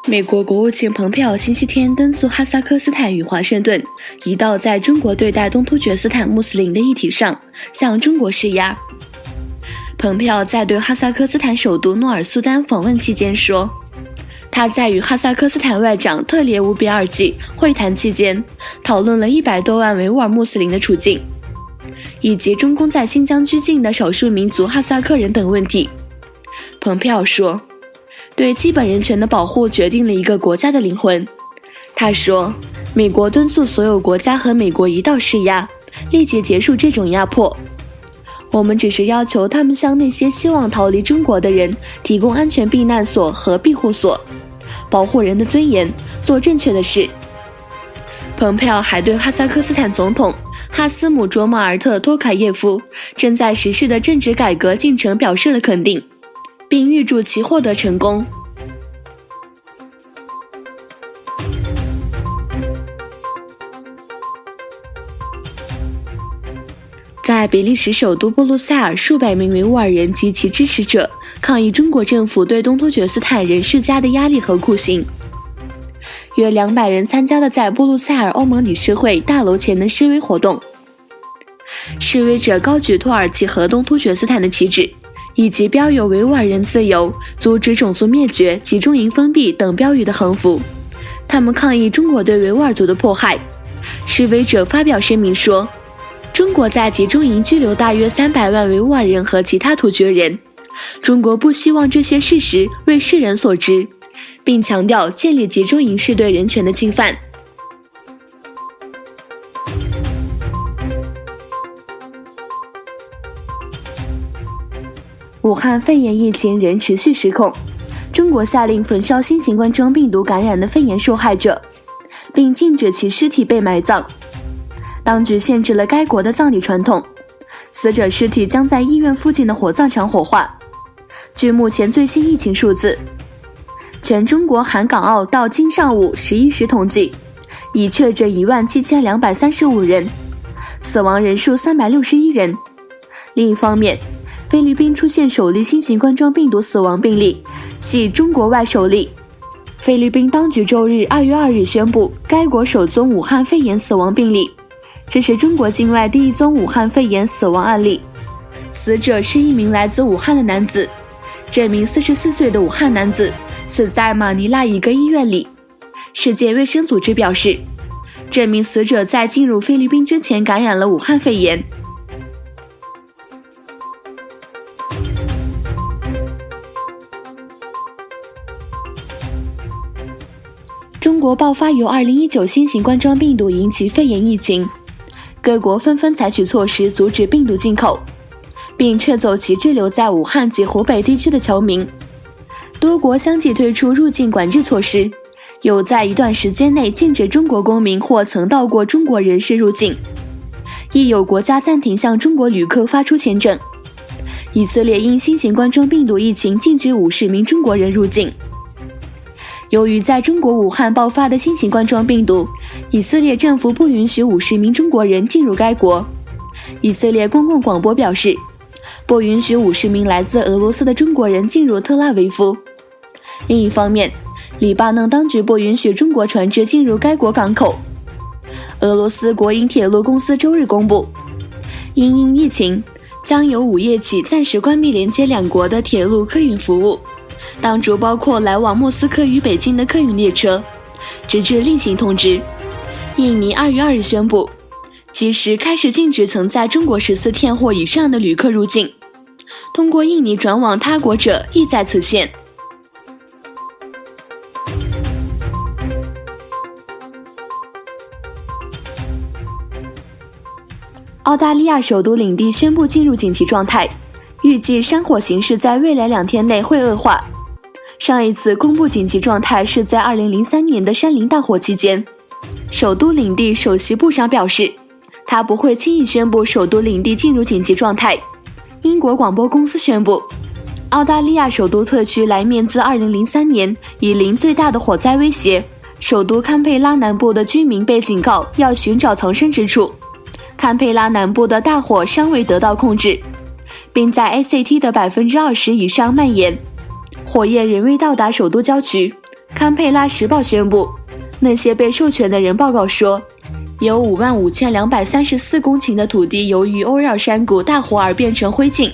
美国国务卿蓬佩奥星期天敦促哈萨克斯坦与华盛顿一道在中国对待东突厥斯坦穆斯林的议题上向中国施压。蓬佩奥在对哈萨克斯坦首都诺尔苏丹访问期间说，他在与哈萨克斯坦外长特列乌别尔济会谈期间讨论了100多万维吾尔穆斯林的处境，以及中共在新疆拘禁的少数民族哈萨克人等问题。蓬佩奥说，对基本人权的保护决定了一个国家的灵魂。他说，美国敦促所有国家和美国一道施压，立即结束这种压迫。我们只是要求他们向那些希望逃离中国的人提供安全避难所和庇护所，保护人的尊严，做正确的事。蓬佩奥还对哈萨克斯坦总统哈斯姆卓马尔特托卡耶夫正在实施的政治改革进程表示了肯定，并预祝其获得成功。在比利时首都布鲁塞尔，数百名维吾尔人及其支持者抗议中国政府对东突厥斯坦人施加的压力和酷刑。约200人参加了在布鲁塞尔欧盟理事会大楼前的示威活动。示威者高举土耳其和东突厥斯坦的旗帜，以及标有维吾尔人自由、阻止种族灭绝、集中营封闭等标语的横幅。他们抗议中国对维吾尔族的迫害。示威者发表声明说，中国在集中营拘留大约300万维吾尔人和其他突厥人，中国不希望这些事实为世人所知，并强调建立集中营是对人权的侵犯。武汉肺炎疫情仍持续失控，中国下令焚烧新型冠状病毒感染的肺炎受害者，并禁止其尸体被埋葬。当局限制了该国的葬礼传统，死者尸体将在医院附近的火葬场火化。据目前最新疫情数字，全中国含港澳到今上午11时统计，已确诊17235人，死亡人数361人。另一方面，菲律宾出现首例新型冠状病毒死亡病例，系中国外首例。菲律宾当局周日2月2日宣布该国首宗武汉肺炎死亡病例，这是中国境外第一宗武汉肺炎死亡案例。死者是一名来自武汉的男子，这名44岁的武汉男子死在马尼拉一个医院里。世界卫生组织表示，这名死者在进入菲律宾之前感染了武汉肺炎。中国爆发由2019新型冠状病毒引起肺炎疫情，各国纷纷采取措施阻止病毒进口，并撤走其滞留在武汉及湖北地区的侨民。多国相继推出入境管制措施，有在一段时间内禁止中国公民或曾到过中国人士入境，亦有国家暂停向中国旅客发出签证。以色列因新型冠状病毒疫情禁止50名中国人入境。由于在中国武汉爆发的新型冠状病毒，以色列政府不允许50名中国人进入该国。以色列公共广播表示，不允许50名来自俄罗斯的中国人进入特拉维夫。另一方面，黎巴嫩当局不允许中国船只进入该国港口。俄罗斯国营铁路公司周日公布，因疫情，将由5夜起暂时关闭连接两国的铁路客运服务，当中包括来往莫斯科与北京的客运列车，直至另行通知。印尼2月2日宣布，即时开始禁止曾在中国14天或以上的旅客入境，通过印尼转往他国者亦在此限。澳大利亚首都领地宣布进入紧急状态，预计山火形势在未来2天内会恶化。上一次公布紧急状态是在2003年的山林大火期间。首都领地首席部长表示，他不会轻易宣布首都领地进入紧急状态。英国广播公司宣布，澳大利亚首都特区来面自2003年以零最大的火灾威胁，首都堪培拉南部的居民被警告要寻找藏身之处。堪培拉南部的大火尚未得到控制，并在 ACT 的20%以上蔓延，火焰仍未到达首都郊区，堪培拉时报宣布，那些被授权的人报告说，有55234公顷的土地由于欧绕山谷大火而变成灰烬。